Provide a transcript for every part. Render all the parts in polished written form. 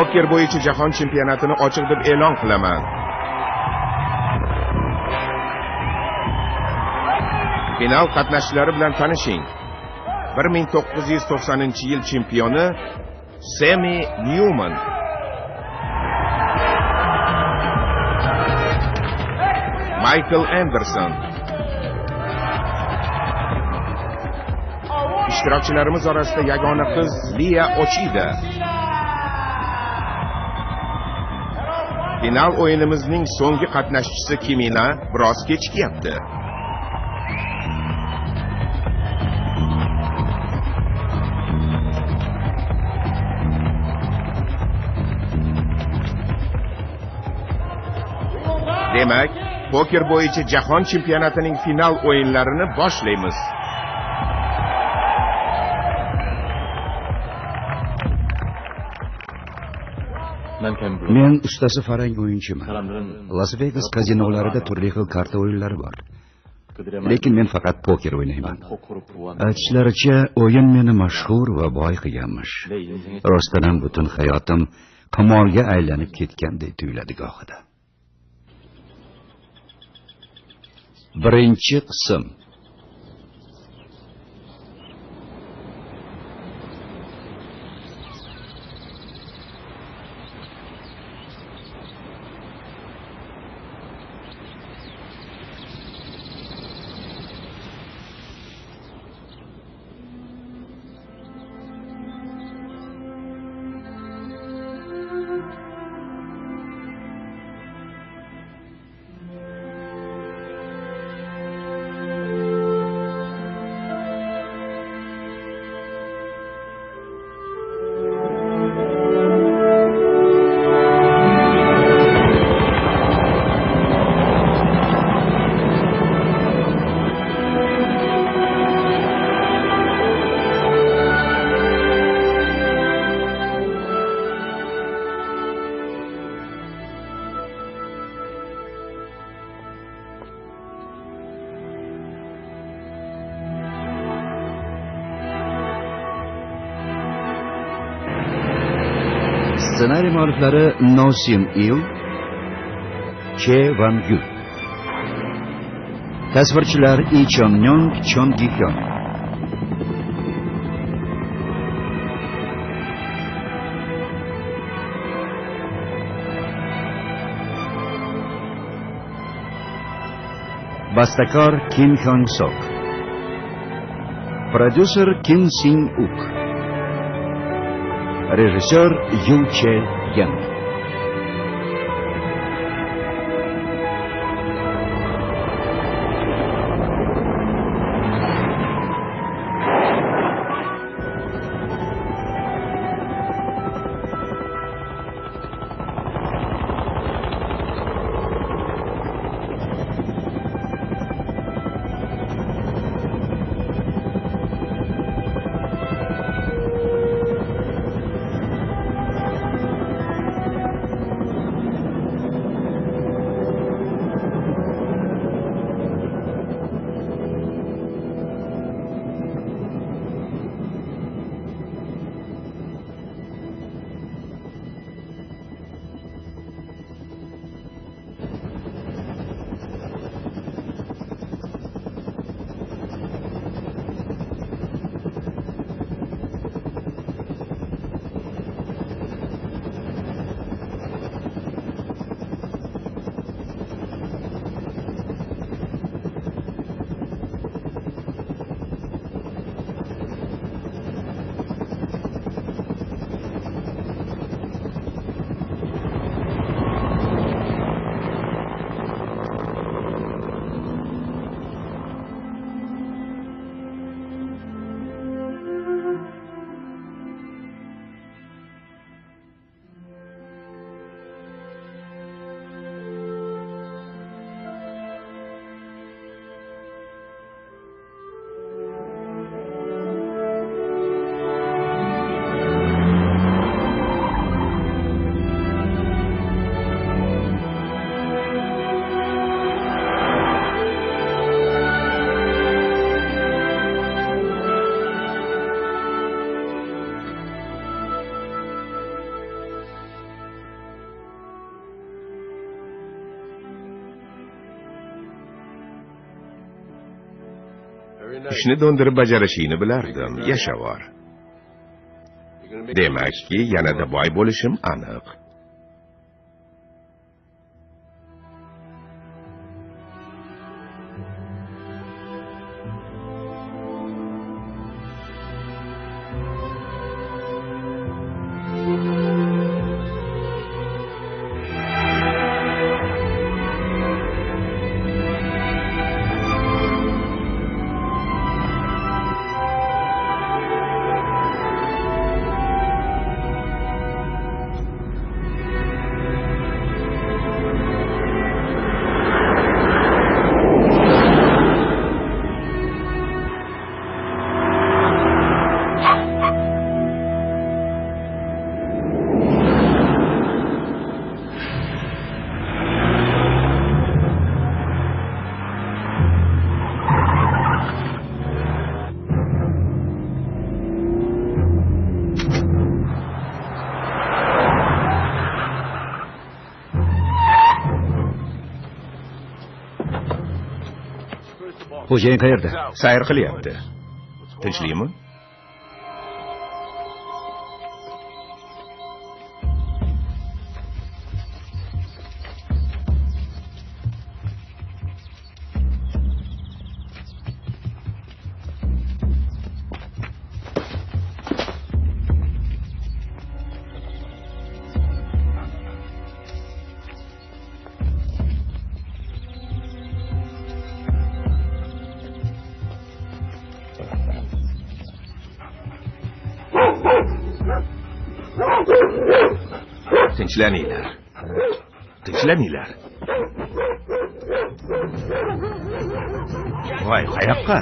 Poker bo'yicha jahon chempionatini ochiq deb e'lon qilaman. Final qatnashchilari bilan tanishing. 1990-yil chempioni Semi Newman. Michael Anderson. Ishtirokchilarimiz orasida yagona qiz Liya Ochida. Final o'yinimizning so'nggi qatnashchisi Kimina biroz kechikyapti. Demak, poker bo'yicha jahon chempionatining final o'yinlarini boshlaymiz. Men ustasi farang o'yinchiman. Las Vegas kazinolarida turli xil karta o'yinlari bor. Lekin men faqat poker o'ynayman. Aytishlaricha, o'yin meni mashhur va boy qilganmish. Rostdan butun hayotim qimorga aylanib ketgandek tuyuladi gohida. Birinchi qism. Ssenariy mualliflari Nosim Il, Che Van Yu. Tasvirchilar Lee Chon-myong, Chon Gi-hyun. Bastakor Kim Hyong-sok. Prodyuser Kim Sing-uk. Rejissyor Yu Che-yan. ishni do'ndirib bajarishingni bilardim, yashavor. Demakki, yanada boy bo'lishim aniq. Xo'jayin qayerda? Sayr qilyapti. Tinchlikmi? Tinchlaninglar. Tinchlaninglar. Voy, qayoqqa?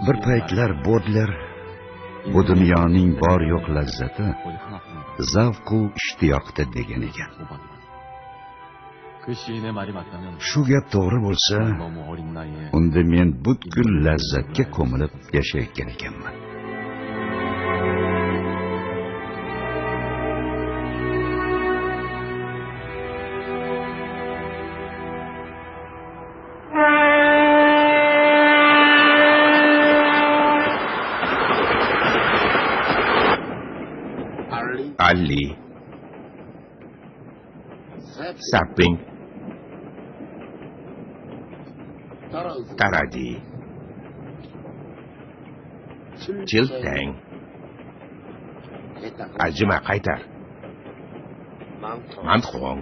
Bir paytlar Bodler bu dunyoning bor yo'q lazzati zavq u ishtiyoqda degan ekan. Shu gap to'g'ri bo'lsa, unda men butkul lazzatga ko'milib yashayotgan ekanman. Ali, Sapping, Taradi, Chiltang, Ajima qaytar, Manxong.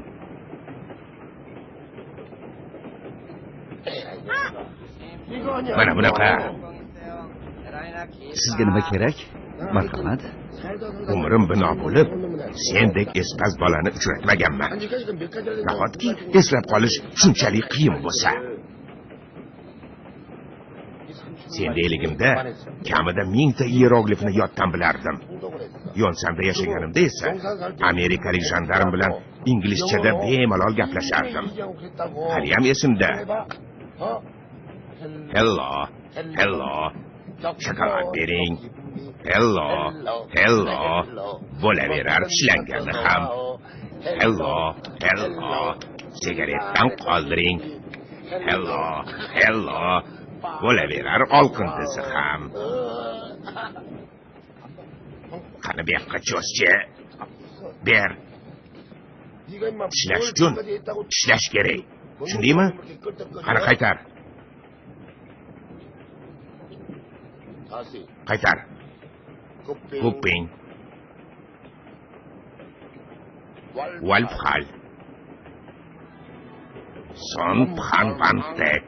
Mana bunaqa. Sizga nima kerak? Marhamat. Umrim bino bo'lib, sendek espas bolani uchratmaganman. Nahotki eslab qolish shunchalik qiyin bo'lsa. Sendayligimda kamida 1000 ta hieroglifni yoddan bilardim. Yonsanda yashaganimda esa amerikalik jandarm bilan inglizchada bemalol gaplashardim. Haliyam esimda. Hello, hello. Shokolad bering. Hello, hello. Bo'laverar tishlangani ham. Hello, hello. Sigaretdan qoldiring. Hello, hello. Bo'laverar olqindizi ham. Qani bu yoqqa cho'zchi. Ber. Tishlash uchun tishlash kerak. Tushundingmi? Qani qaytar. Qaytar. Ko'ping. Walfhal. Son Phanbantek.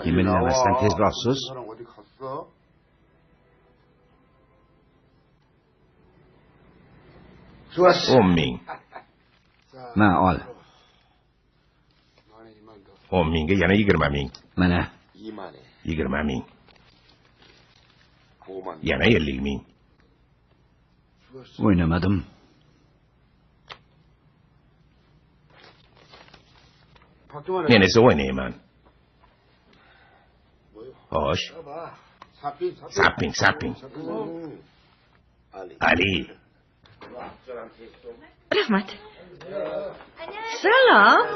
Yeminini yemezsen tezbah sus. 10,000. Ma ol. 10,000ga yana 20,000. Mana 20,000. Yana 50,000. o'ynamadim. Men esa o'ynayman. Xo'sh. Sapping. Ali. Rahmat. Salom.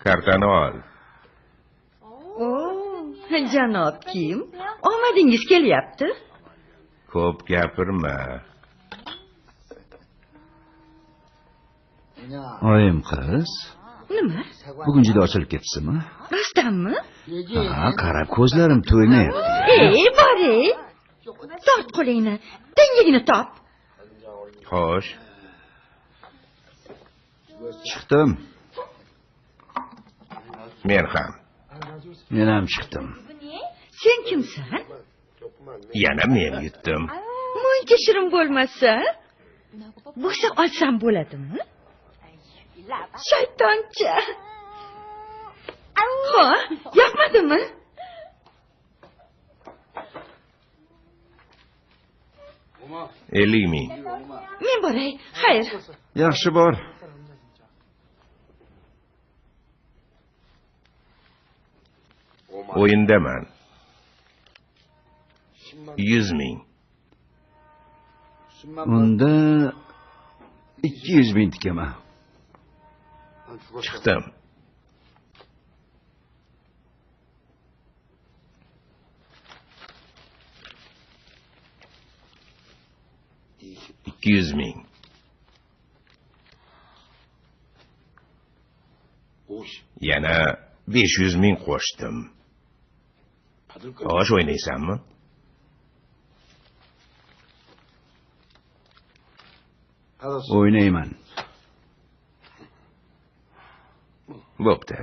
Kartani ol. Janob kim? Omadingiz kelyapti. Ko'p gapirma. Oyim qiz. Nima? Bugun juda ochilib ketdingizmi? Rostdanmi? Ha, qarab ko'zlarim to'ymayapti. Bor-ey. Tort qo'lingni, tengligini top. Xo'sh. Chiqdim. Men ham. Men ham chiqdim. Sen kimsan? Yana men yutdim. Muncha shirin bo'lmasa, bo'sa olsam bo'ladimi? Shaytoncha. Ha, yoqmadimi? Ellik ming. Men boray. Xayr. Yaxshi bor. O'yindaman. 100 ming. Unda 200 ming tikaman. Chiqdim. $200 ming. Yana 500 ming qo'shdim. Xo'sh, o'ynaysanmi? O'ynayman. Bo'pti.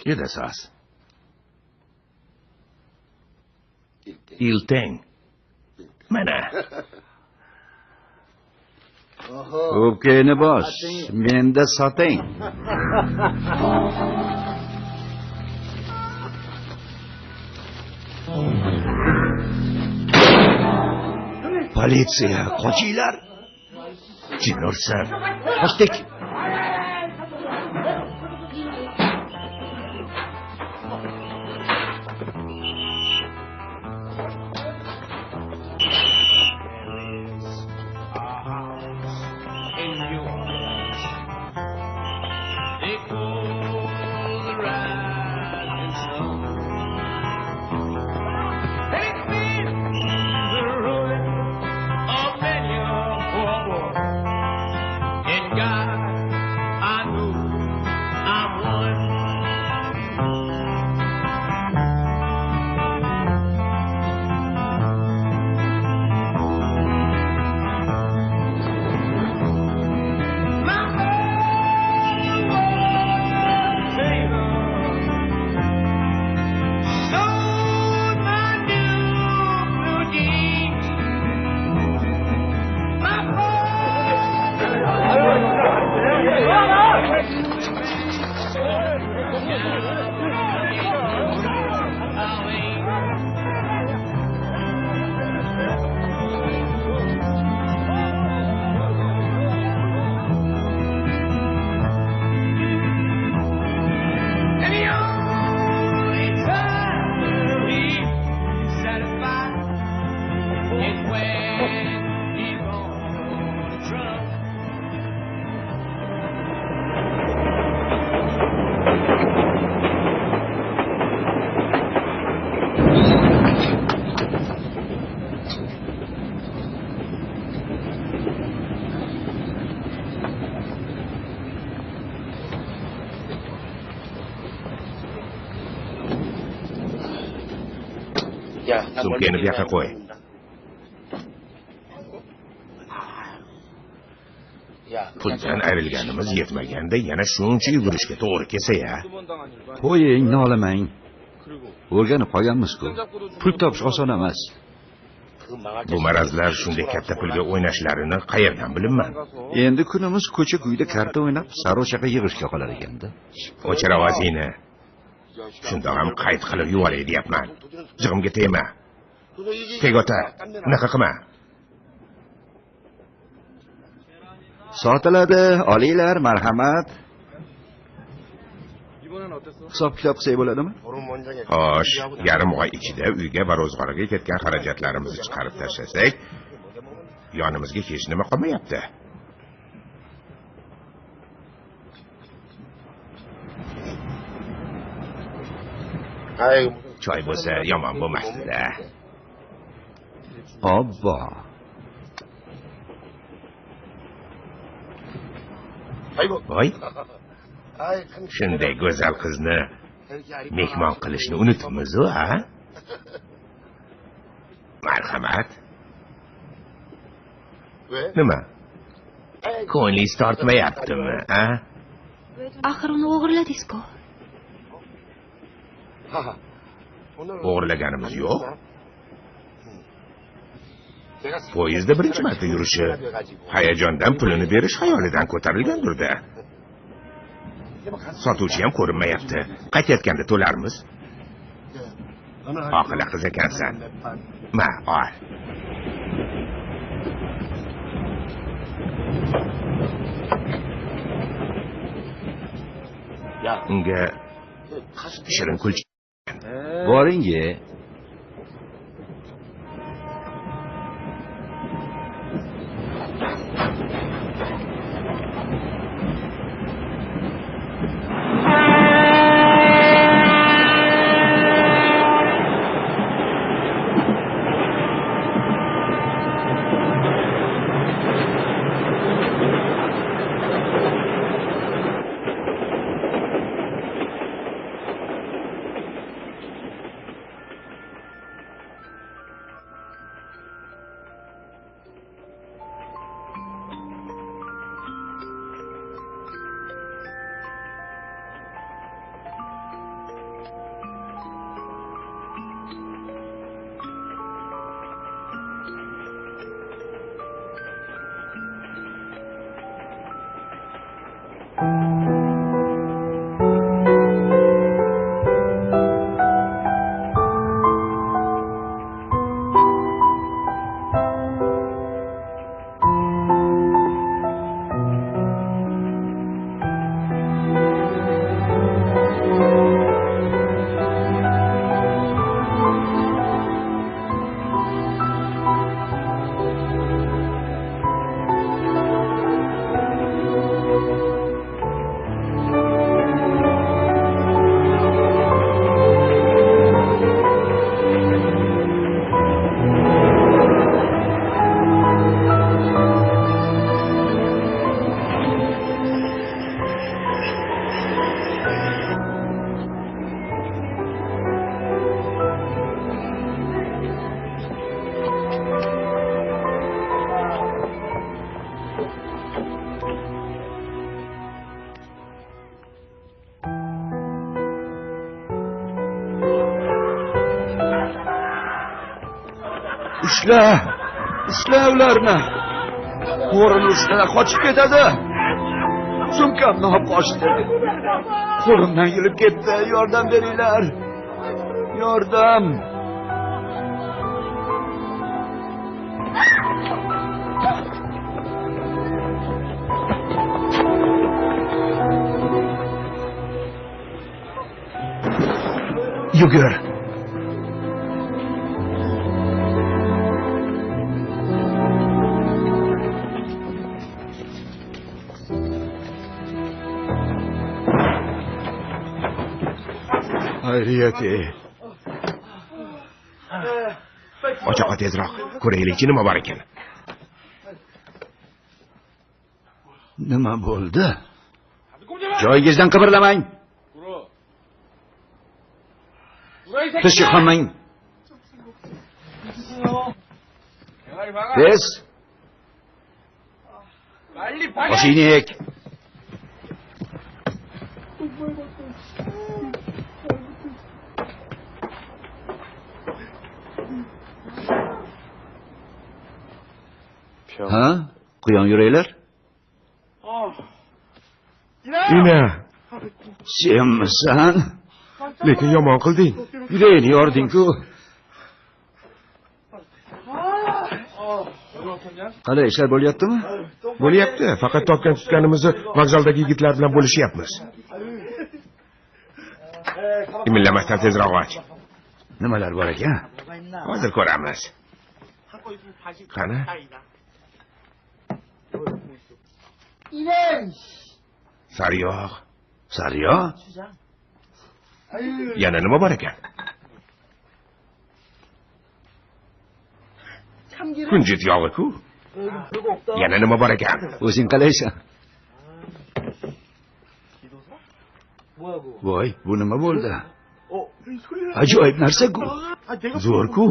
Juda soz. Iltang. Mana. O'pkangni bos, menda soting. Politsiya, qochinglar. Jin ursin. Qochdik. Sumkani bu yoqqa qo'y. Puldan ayrilganimiz yetmaganda yana shuncha yugurishga to'g'ri kelsa-ya. Qo'ying, nolamang. O'rganib qolganmiz-ku. Pul topish oson emas. Bu marazlar shunday katta pulga o'ynashlarini qayerdan bilaman? Endi kunimiz ko'cha-kuyda karta o'ynab, sarochaqa yig'ishga qolar ekanda. O'chir ovozingni. Shundoq ham qayd qilib yuboray deyapman. Jig'imga tegma. Tegota, unaqa qilma. Sotiladi, olinglar, marhamat. Hisob kitob qilsak bo'ladimi? Xo'sh, yarim oy ichida uyga va ro'zg'orga ketgan xarajatlarimizni chiqarib tashlasak, yonimizga hech nima qolmayapti. Choy bo'lsa yomon bo'lmasdi-da. Obbo. Voy. Shunday go'zal qizni mehmon qilishni unutibmiz-ku, ha? Marhamat. Nima? Ko'nglingiz tortmayaptimi, ha? Axir uni o'g'irladingiz-ku. O'g'irlaganimiz yo'q. Poyezdda birinchi marta yurishi hayajondan pulini berish xayolidan ko'tarilgandir-da. Sotuvchi ham ko'rinmayapti. Qaytayotganda to'larmiz. Oqila qiz ekansan. Ma, ol. Unga shirin kulcha. Boring-ye. Ushla ularni. Qo'rin ustidan qochib ketadi. Sumkamni olib qochdi. Qo'limdan yilib ketdi. Yordam beringlar. Yordam. Yugur. Xayriyat-ey. Ochaqa tezroq. Ko'raylikchi nima bor ekan. Nima bo'ldi? Joyingizdan qimirlamang. Tish chiqarmang. Tez. Boshingni yek. Ha? Quyon yuraylar. Ina, Senmisan? lekin yomon qilding. Yurayni yording-ku. Qalay, ishlar bo'lyaptimi? Bo'lyapti. Faqat topgan tutganimizni vokzaldagi yigitlar bilan bo'lishyapmiz. Imillamasdan tezroq och. Nimalar bor ekan? Hozir ko'ramiz. Qani? Sariyog'. Sariyog'? Yana nima bor ekan? Kunjut yog'i-ku. Yana nima bor ekan? O'zing qalaysan? Voy, bu nima bo'ldi? Ajoyib narsa-ku. Zo'r-ku.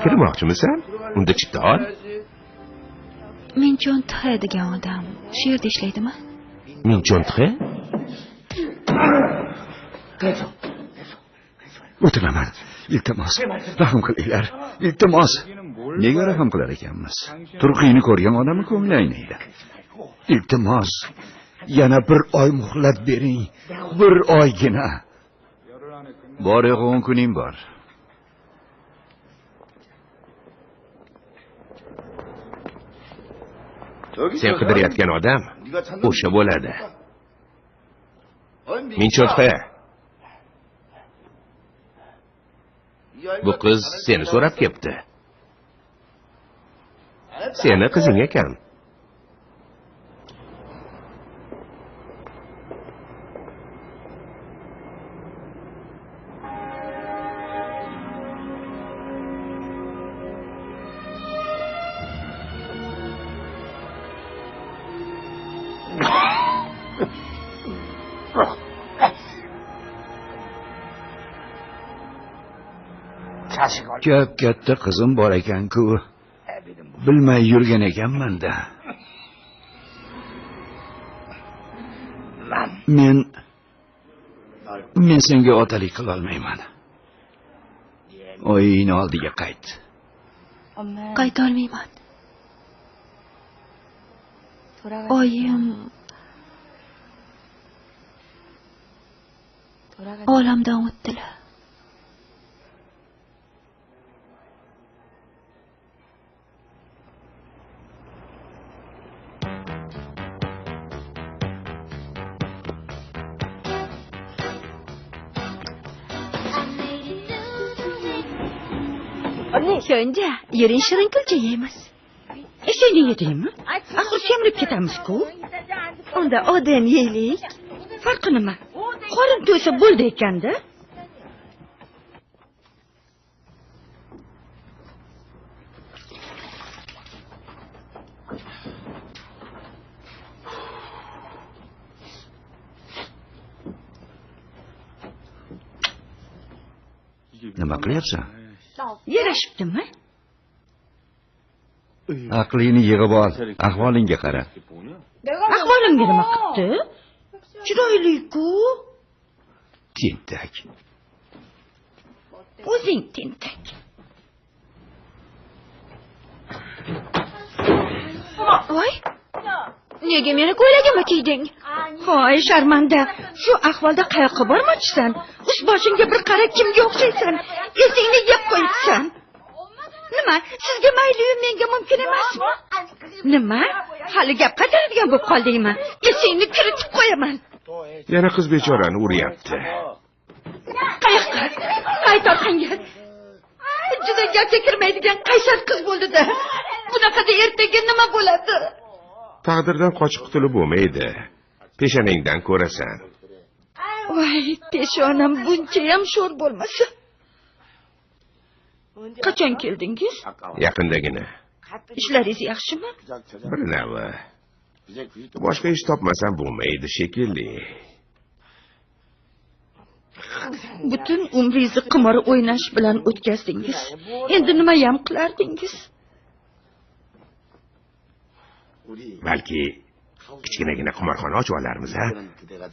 Kirmoqchimisan? Unda chipta ol. Men cho'ntiq degan odam shu yerda ishlaydimi? Men cho'ntiqi? O'tiraman. Iltimos, rahm qilinglar. Iltimos. Nega rahm qilar ekanmiz? Turqiyni ko'rgan odamni ko'ngli aynaydi. Iltimos, yana bir oy muhlat bering. Bir oygina. Bor yo'q 10 kuning bor. Sen qidirayotgan odam o'sha bo'ladi. Men cho'ntiqi. Bu qiz seni so'rab kelibdi. Seni qizing ekan. Katta qizim bor ekan-ku. Bilmay yurgan ekanman-da. Men senga otalik qila olmayman. Oyingni oldiga qayt. Qayta olmayman. Oyim olamdan o'tdilar. Shuncha, yuring shirin kulcha yeymiz. Sen yedingmi? Axir semirib ketamiz-ku. Unda odam yeylik. Farqi nima? Qorin to'ysa bo'ldi ekanda. Nima qilyapsan? Yarashibdimi? Aqlingni yig'ib ol, ahvolingga qara. Ahvolimga nima qildi? Chiroyli-ku. Tentak. O'zing tentak. voy, nega meni ko'ylagimni kiyding? Hoy, sharmanda, shu ahvolda qayoqqa bormoqchisan? Ust boshingga bir qara, kimga o'xshaysan? Esingni yeb qo'yibsan. Nima, sizga mayli-yu, menga mumkin emasmi? Nima? Hali gap qaytaradigan bo'lib qoldingmi? Esingni kiritib qo'yaman. Yana qiz bechorani uryapti. Qayoqqa? Qayt orqangga. Juda gapga kirmaydigan qaysar qiz bo'ldi-da. Bunaqada ertaga nima bo'ladi? Taqdirdan qochib qutulib bo'lmaydi. Peshonangdan ko'rasan. Voy, peshonam buncha ham sho'r bo'lmasa. Qachon keldingiz? Yaqindagina. Ishlaringiz yaxshimi? Bir navi. Boshqa ish topmasam bo'lmaydi shekilli. Butun umringizni qimor o'ynash bilan o'tkazdingiz. Endi nima ham qilardingiz? Balki kichkinagina qimorxona ochib olarmiz, ha?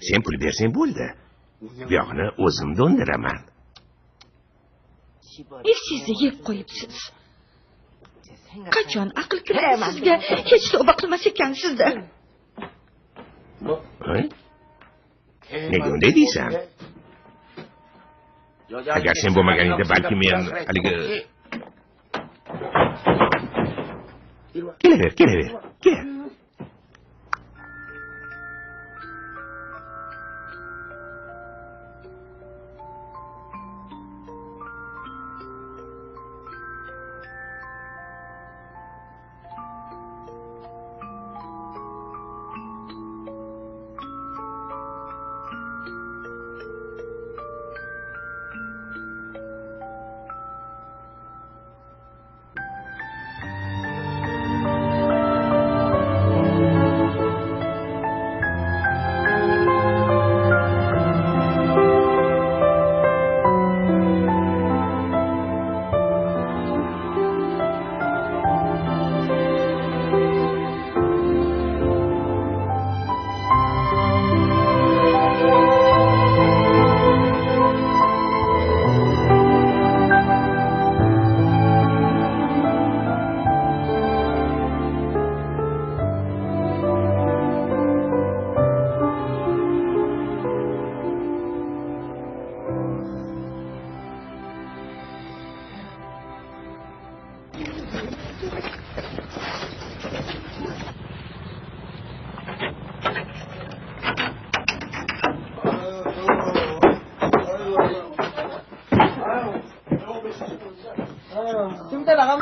Sen pul bersang bo'ldi. Bu yoqni o'zim do'ndiraman. Sizni yeb qo'yibsiz. Qachon aql kiradi sizga? Hech tavba qilmas ekansiz-da. Nega unday deysan? Agar sen bo'lmaganingda balki men haligi kelaver. Kel.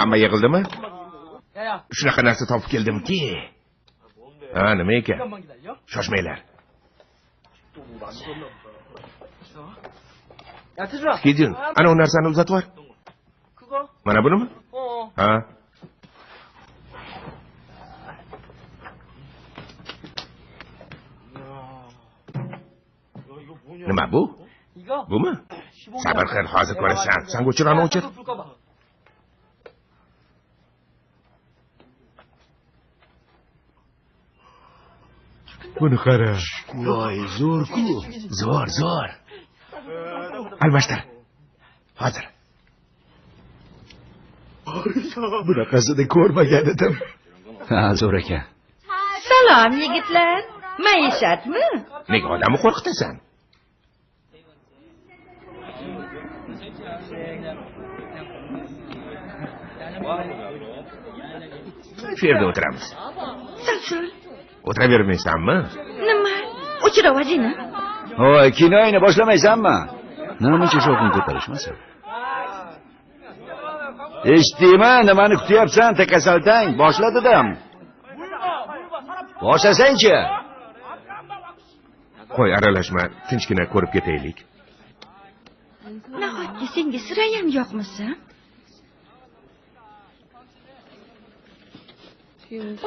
Hamma yig'ildimi? Shunaqa narsa topib keldim-ki. Ha, nima ekan? Shoshmanglar. Kedin, ana u narsani uzatib yubor. Mana bunimi? Ha. Nima bu? Bumi? Sabr qil, hozir ko'rasan. Sen o'chirani o'chir. Buni qara. Voy, zo'r-ku. Zo'r. Almashtir. Hozir. Bunaqasini ko'rmagan edim. Ha, zo'r ekan. Salom, yigitlar. Maishatmi? Nega odamni qo'rqitasan? Shu yerda o'tiramiz. Sal-sal. O'tiravermaysanmi? Nima? O'chiravazingmi? Voy, kinoyni boshlamaysanmi? Namuncha shovqin ko'tarishmasin. Eshitdingmi, nimani kutyapsan, takasaltang? Boshladi-da. Boshlasang-chi. Qo'y, aralashma, tinchgina ko'rib ketaylik. Nahotki senga sirayam yo'qmisa?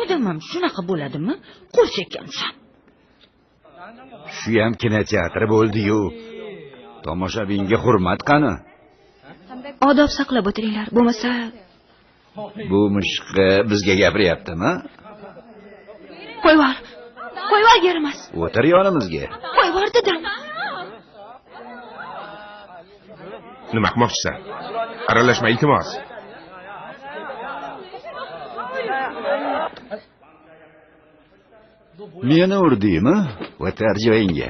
Odam ham shunaqa bo'ladimi? Qo'sh ekansan. Shu ham kinoteatr bo'ldi-yu. Tomoshabinga hurmat qani? Odob saqlab o'tiringlar, bo'lmasa Bu mushqi bizga gapiryaptimi? Qo'yvor yaramas. O'tir yonimizga. Qo'yvor dedim. Nima qilmoqchisan? Aralashma, iltimos. Meni urdingmi? O'tar joyingga.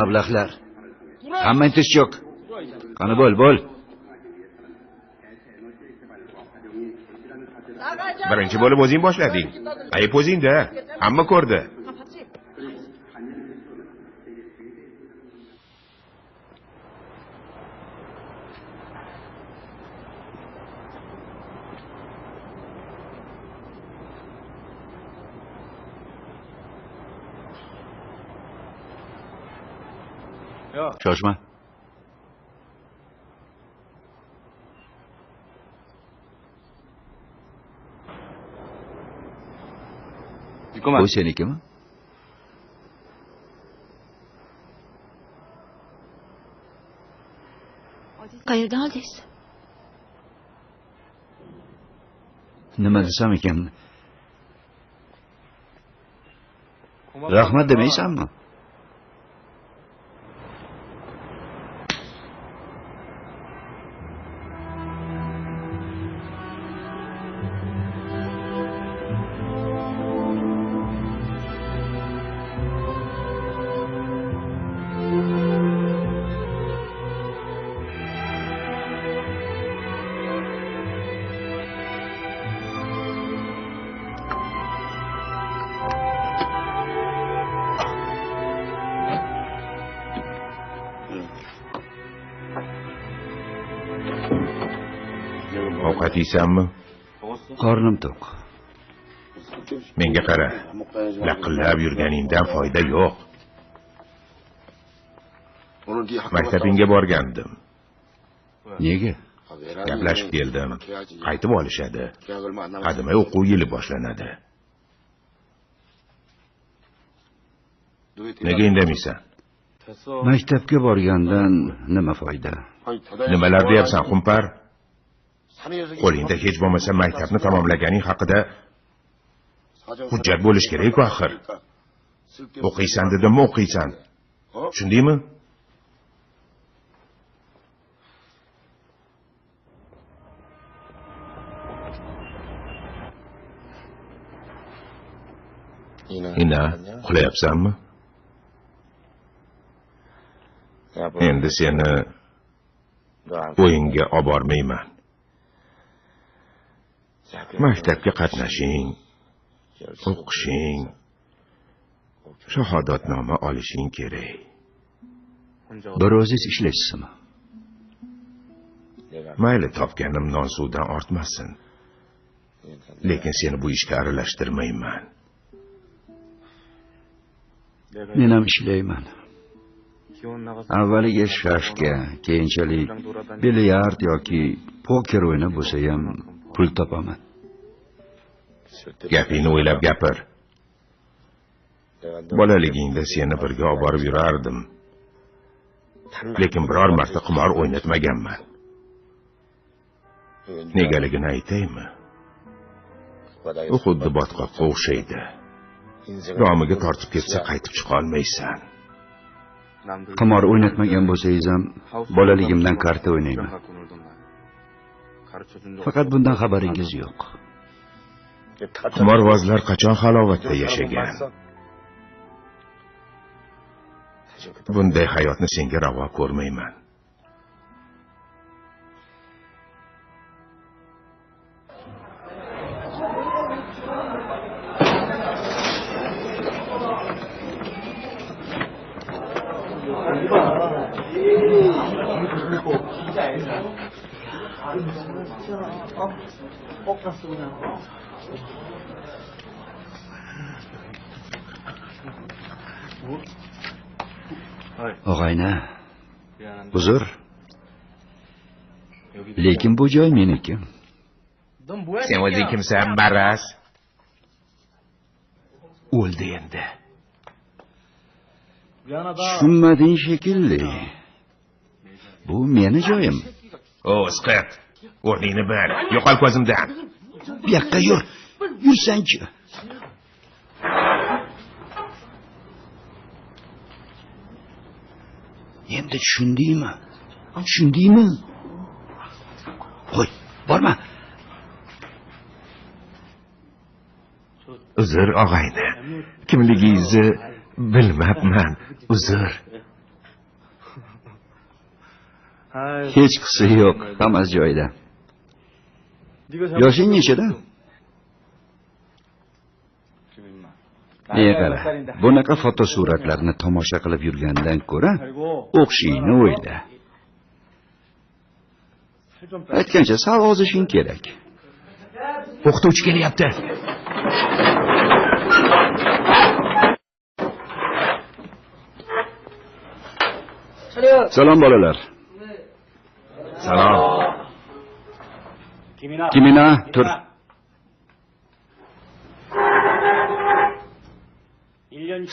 Ablahlar. Hamma tiz cho'k. Qani bo'l. Birinchi bo'lib o'zing boshlading. Ayb o'zingda. Hamma ko'rdi. Shoshma. Bu senikimi? Qayerdan oldingiz? Nima desam ekan? Rahmat demaysanmi? Ovqat yeysanmi? Qornim to'q. Menga qara. Laqillab yurganingdan foyda yo'q. Maktabingga borgandim. Nega? Gaplashib keldim. Qaytib olishadi. Hademay o'quv yili boshlanadi. Nega indamaysan? Maktabga borgandan nima foyda? Nimalar deyapsan, Xumpar? Qo'lingda hech bo'lmasa maktabni tamomlaganing haqida hujjat bo'lish kerak-ku axir. O'qiysan dedimmi, o'qiysan. Tushundingmi? Ina, uxlayapsanmi? Endi seni o'yinga olib bormayman. Maktabga qatnashing, o'qishing, shahodatnoma olishing kerak. Bir o'zingiz ishlaysizmi? Mayli, topganim non suvdan ortmasin. Lekin seni bu ishga aralashtirmayman. Men ham ishlayman. Avvaliga shashka, keyinchalik bilyard yoki poker o'ynab bo'lsa ham pul topaman. Gapingni o'ylab gapir. Bolaligingda seni birga olib borib yurardim. Lekin biror marta qimor o'ynatmaganman. Negaligini aytaymi? U xuddi botqoqqa o'xshaydi. Romiga tortib ketsa qaytib chiqa olmaysan. Qimor o'ynatmagan bo'lsangiz ham bolaligimdan karta o'ynayman. Faqat bundan xabaringiz yo'q. Qimorbozlar qachon halovatda yashagan? Bunday hayotni senga ravo ko'rmayman. Og'ayna, uzr. Lekin bu joy meniki. Sen o'zing kimsan, Baras? O'ldi endi. Tushunmading shekilli. Bu meni joyim. O'sqit. O'rningni bil, yo'qol ko'zimdan. Bu yoqqa yur. Yursang-chi. Endi tushundingmi? Tushundingmi? Qo'y, borma. Uzr og'ayni. Kimligingizni bilmabman. Uzr. Hech qisi yo'q, hammasi joyida. Yoshing nechida? Qara, bunaqa fotosuratlarni tomosha qilib yurgandan ko'ra, o'qishingni o'yla. Aytgancha sal ozishing kerak. O'qituvchi kelyapti. Salom bolalar. Salom. Kimina, tur.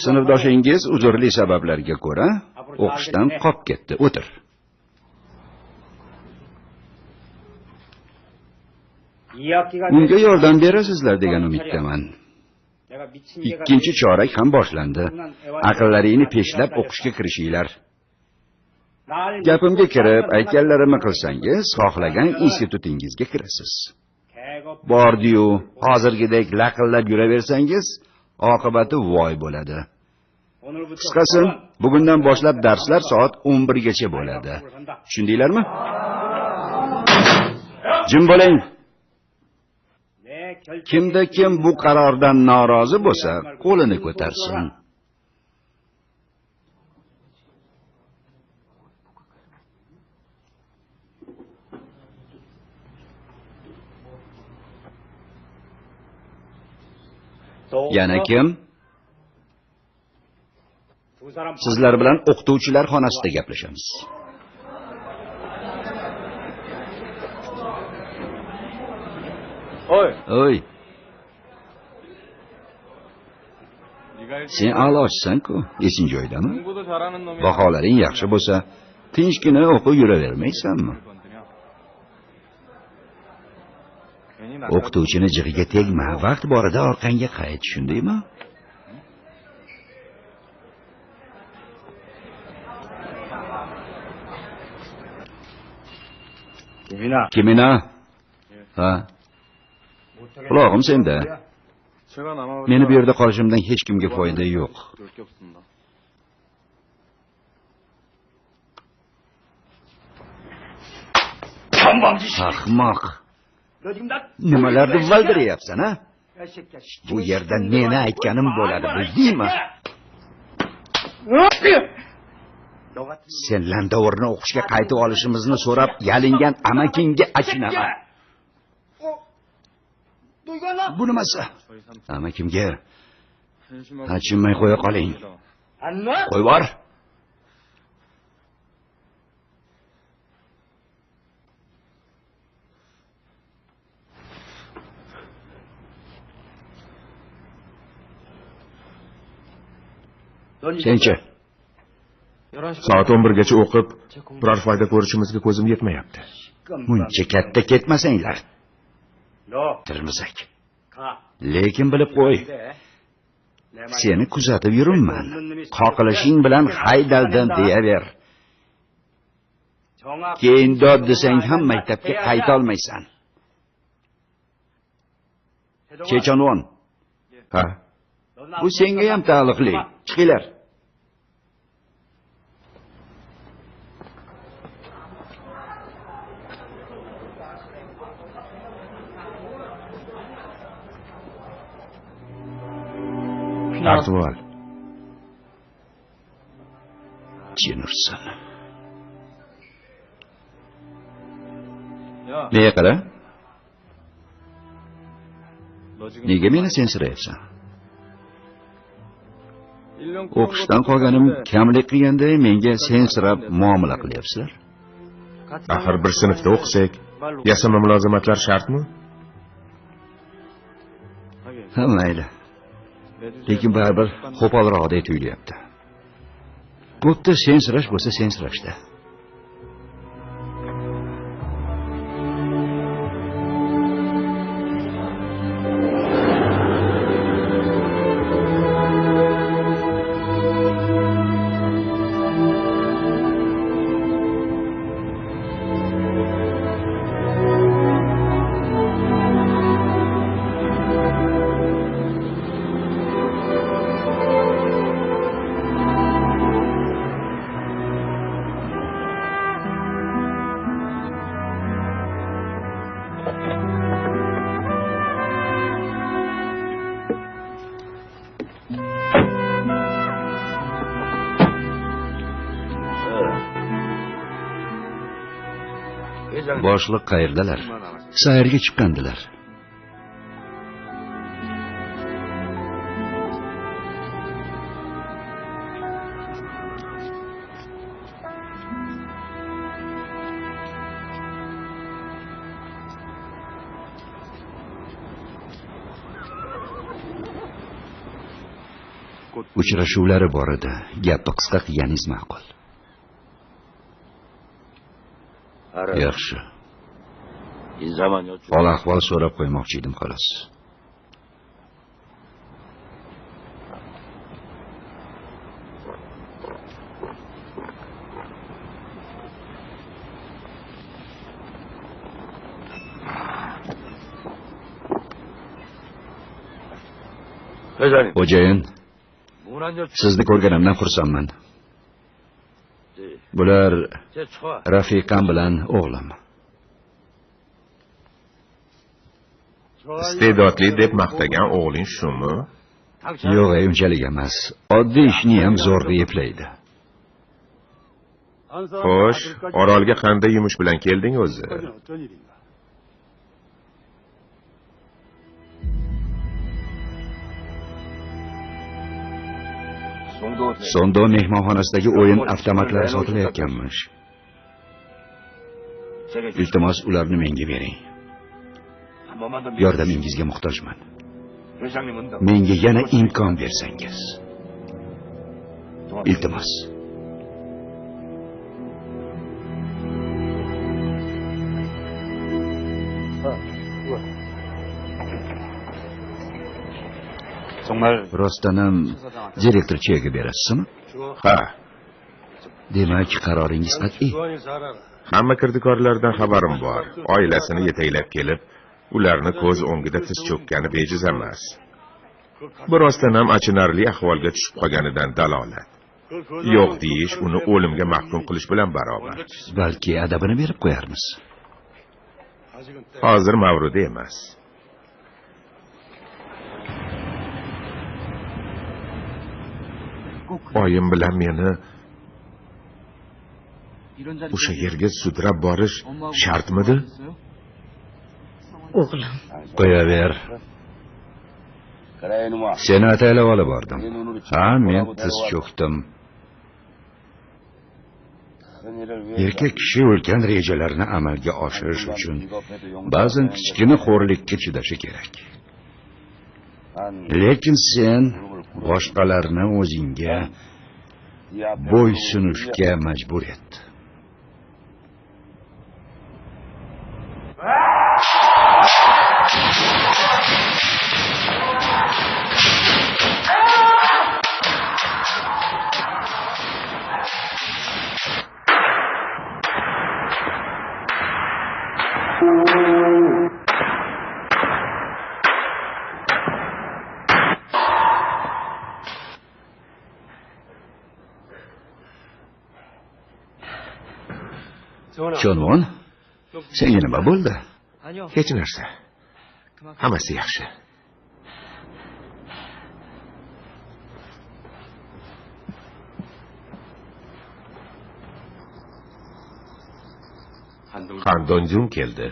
Sinfdoshingiz uzrli sabablarga ko'ra o'qishdan qolib ketdi. O'tir. Unga yordam berasizlar degan umiddaman. Ikkinchi chorak ham boshlandi. Aqllaringni peshlab o'qishga kirishinglar. Gapimga kirib, aytganlarimni qilsangiz, xohlagan institutingizga kirasiz. Bordi-yu, hozirgidek laqillab yuraversangiz, oqibati voy bo'ladi. Qisqasi, bugundan boshlab darslar soat 11 gacha bo'ladi. Tushundinglarmi? Jim bo'ling. Kimda kim bu qarordan norozi bo'lsa, qo'lini ko'tarsin. Yana kim? Sizlar bilan o'qituvchilar xonasida gaplashamiz. Oy. Sen a'lochisan-ku, esing joyidami? Baholaring yaxshi bo'lsa, tinchgina o'qib yuravermaysanmi? O'qituvchini jig'iga tegma, vaqt borida orqangga qayt, tushundingmi? Kimina? Ha? Quloqim senda. Meni bu yerda qolishimdan hech kimga foyda yo'q. Ahmoq. Nimalarni valdiryapsan, ha? Bu yerda meni aytganim bo'ladi, bildingmi? Sen Landoverni o'qishga qaytib olishimizni so'rab yalingan amakingga achinaman. Bu nimasi? Amakimga achinmay qo'ya qoling. Qo'y bor. Senchi? Soat 11 gacha o'qib, biror foyda ko'rishimizga ko'zim yetmayapti. Muncha katta ketmasanglar. Tirmizak. Lekin bilib qo'y. Seni kuzatib yuribman. Qoqilishing bilan haydaldim deyaver. Keyin dod desang ham maktabga qayta olmaysan. Chechonvon. Ha? Bu senga ham taalluqli. Chiqinglar. Tartib ol. Jinursan. Nega qara? Nega meni sensirayapsan? O'qishdan qolganim kamlik qilganday menga sensirab muomala qilyapsizlar. Axir bir sinfda o'qisak, yasama mulozamatlar shartmi? Ha, mayli. Lekin baribir qo'polroqdek tuyulyapti. Bo'pti, sensirash bo'lsa sensirashda. Boshliq qayerdalar? Sayrga chiqqandilar. Uchrashuvlari bor edi. Gapni qisqa qilganingiz ma'qul. Yaxshi. Hol ahvol so'rab qo'ymoqchi edim xolos. Xo'jayin, sizni ko'rganimdan xursandman. Bular rafiqam bilan o'g'lim. Iste'dodli deb maqtagan o'g'ling shumi? Yo'q, unchalik emas. Oddiy ishni ham zo'rg'a eplaydi. Xo'sh, orolga qanday yumush bilan kelding o'zi? Sondo mehmonxonasidagi o'yin avtomatlari sotilayotganmish. Iltimos, ularni menga bering. Yordamingizga muhtojman. Menga yana imkon bersangiz. Iltimos. Rostdanam direktor chega berasizmi? Ha. Demak, qaroringiz qat'iy. Hamma kirdikorlardan xabarim bor. Oilasini yetaklab kelib, ularni ko'z o'ngida tiz cho'kkani bejiz emas. Bu rostdanam achinarli ahvolga tushib qolganidan dalolat. Yo'q deyish uni o'limga mahkum qilish bilan barobar. Balki adabini berib qo'yarmiz. Hozir mavrudi emas. Oyim bilan meni o'sha yerga sudrab borish shartmidi? O'g'lim. Qo'yaver. Seni ataylab olib bordim. Ha, men tiz cho'kdim. Erkak kishi ulkan rejalarni amalga oshirish uchun ba'zan kichkina xo'rlikka chidashi kerak. Lekin sen boshqalarni o'zingga bo'ysunishga majbur etdi. Chonvon, senga nima bo'ldi? Hech narsa. Hammasi yaxshi. Xandonjun keldi.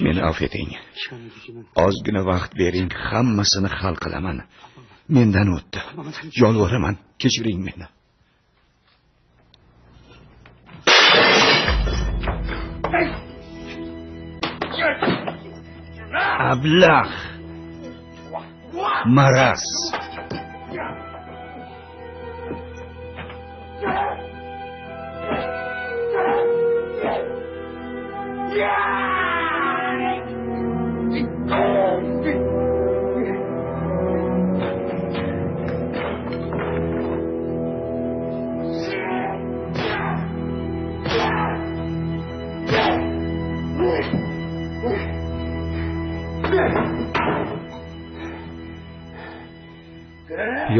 Meni afv eting. Ozgina vaqt bering, hammasini hal qilaman. Mendan o'tdi. Yolvoraman, kechiring meni. Ablah. Maras.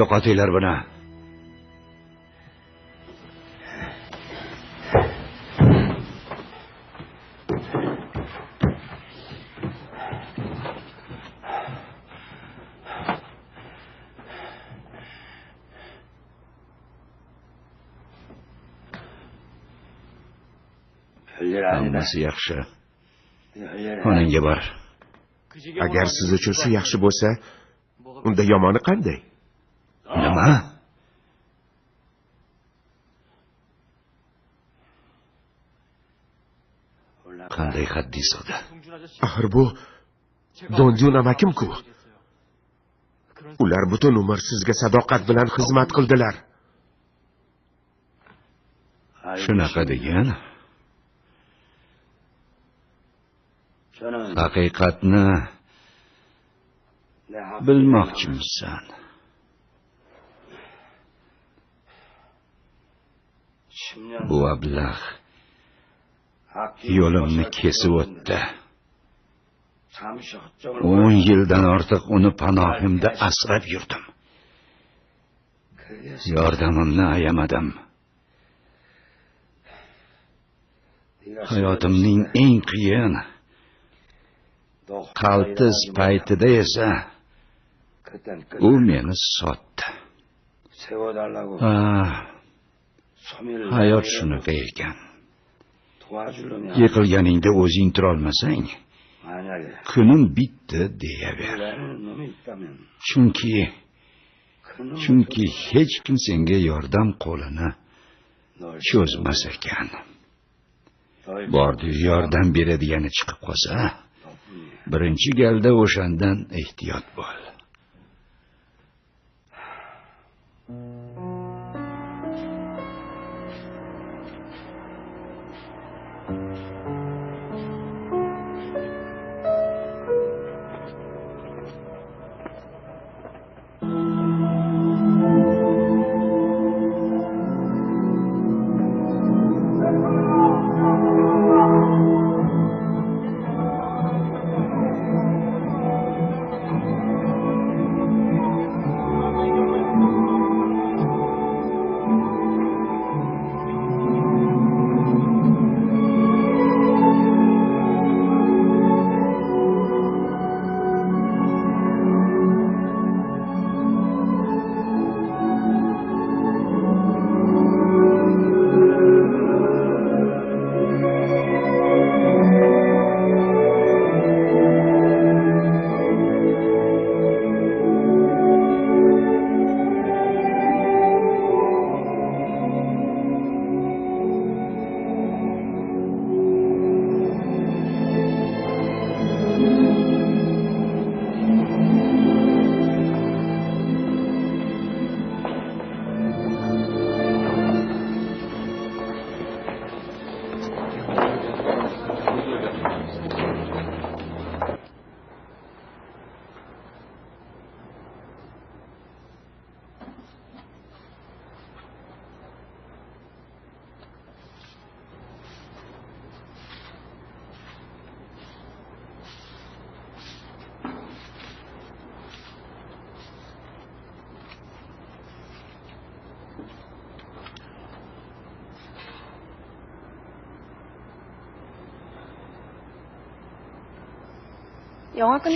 Yo'qotinglar buni. hammasi yaxshi. Xonangga bor. Agar siz uchun shu yaxshi bo'lsa, unda yomoni qanday? Nima? Qanday haddiy sig'di? Axir bu Donjun amakim-ku. Ular butun umr sizga sadoqat bilan xizmat qildilar. Shunaqa degan. Haqiqatni bilmoqchimisan? Bu ablah yo'limni kesib o'tdi. 10 yildan ortiq uni panohimda asrab yurdim. Yordamimni ayamadim. Hayotimning eng qiyin, qaltis paytida esa u meni sotdi. Hayot shunaqa ekan. Yiqilganingda o'zing turolmasang, kunim bitdi deyaver. Chunki hech kim senga yordam qo'lini cho'zmas ekan. Bordi yordam beradigani chiqib qolsa, birinchi galda o'shandan ehtiyot bo'l.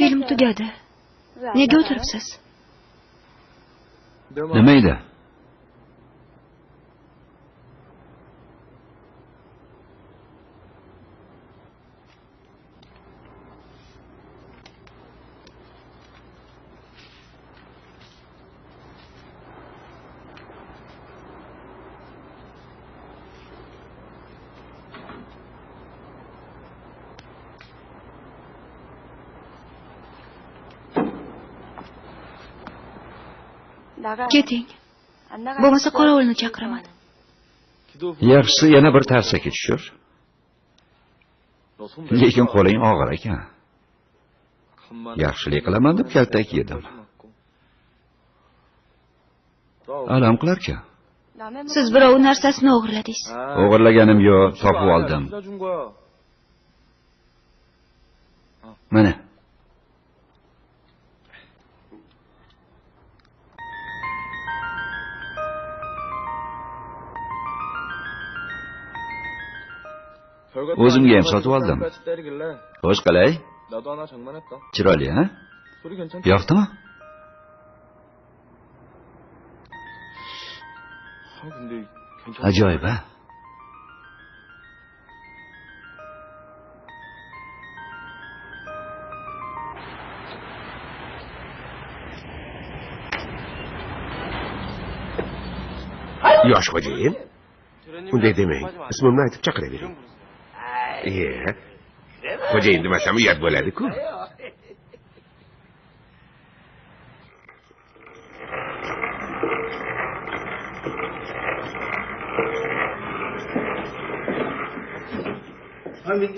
Film tugadi. Nega o'tiribsiz? Nima edi? Keting. Bo'lmasa qorovulni chaqiraman. Yaxshisi yana bir tarsaki tushir. Lekin qo'ling og'ir ekan. Yaxshilik qilaman deb kaltak yedim. Alam qilar-ku. Siz birov narsasini o'g'irladingiz. O'g'irlaganim yo'q, topib oldim. Mana. O'zimga ham sotib oldim. Xo'sh, qalay? Chiroyli, ha? Yoqdimi? Ajoyib, ha? yosh xo'jayin, unday demang, ismimni aytib chaqiravering. Xo'jayin demasam uyat bo'ladi-ku.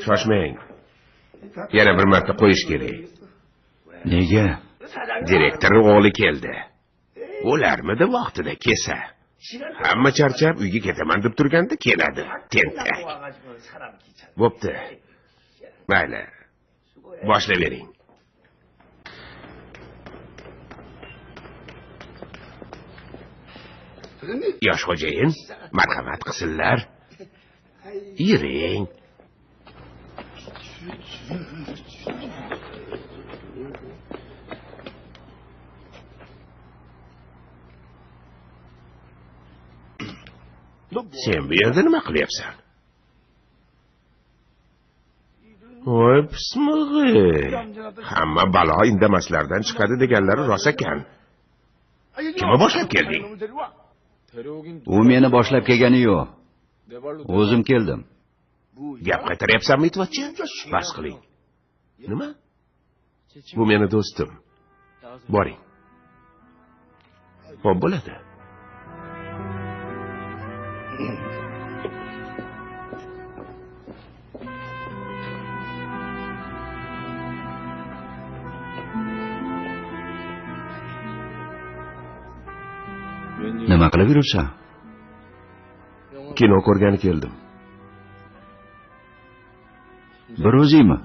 Shoshmang. Yana bir marta qo'yish kerak. Nega? Direktor o'g'li keldi. O'larmidi vaqtida kelsa? Hamma charchab uyga ketaman deb turganda keladi. Tentak. Bo'pti. Mayli. Boshlayvering. Yosh xo'jayin, marhamat qilsinlar. Yuring. Sen bu yerda nima qilyapsan? Voy pismig'i. Hamma balo indamaslardan chiqadi deganlari rost ekan. Kimni boshlab kelding? U meni boshlab kelgani yo'q. O'zim keldim. Gap qaytaryapsanmi, itvochi? Bas qiling. Nima? Bu meni do'stim. Boring. Xo'p bo'ladi. Nima qilib yuribsan? Kino ko'rgani keldim. Bir o'zingmi?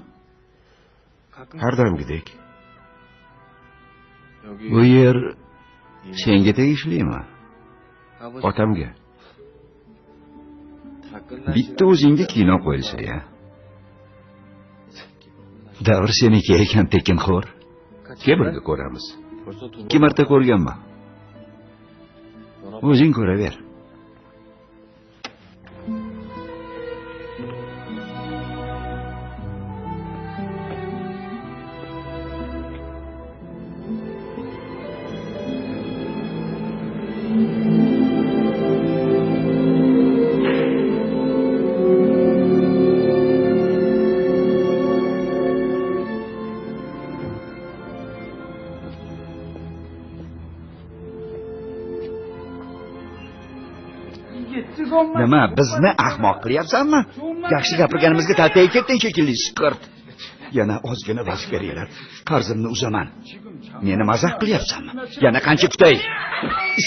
Har doimgidek. Bu yer senga tegishlimi? Otamga. Bitta o'zingga kino qo'yilsa ya. Davr seniki ekan, tekinxo'r. Birga ko'ramiz. 2 marta ko'rganman. O'zing ko'raver. Nima, bizni ahmoq qilyapsanmi? Yaxshi gapirganimizga taltay ketding shekilli, siqirt. Yana ozgina vaqt beringlar. Qarzimni uzaman. Meni mazax qilyapsanmi? Yana qancha kutay?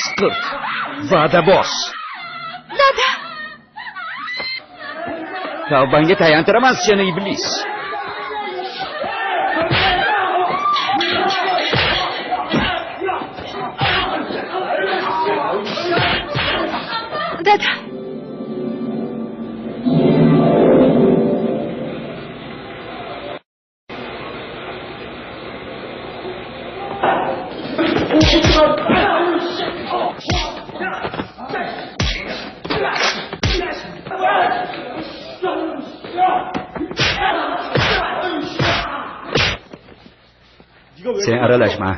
Siqirt. Va'da bos. Dada. Tavbangga tayantiraman seni, iblis. Dada. Sen aralashma.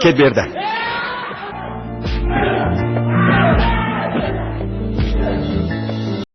Ket bu yerdan.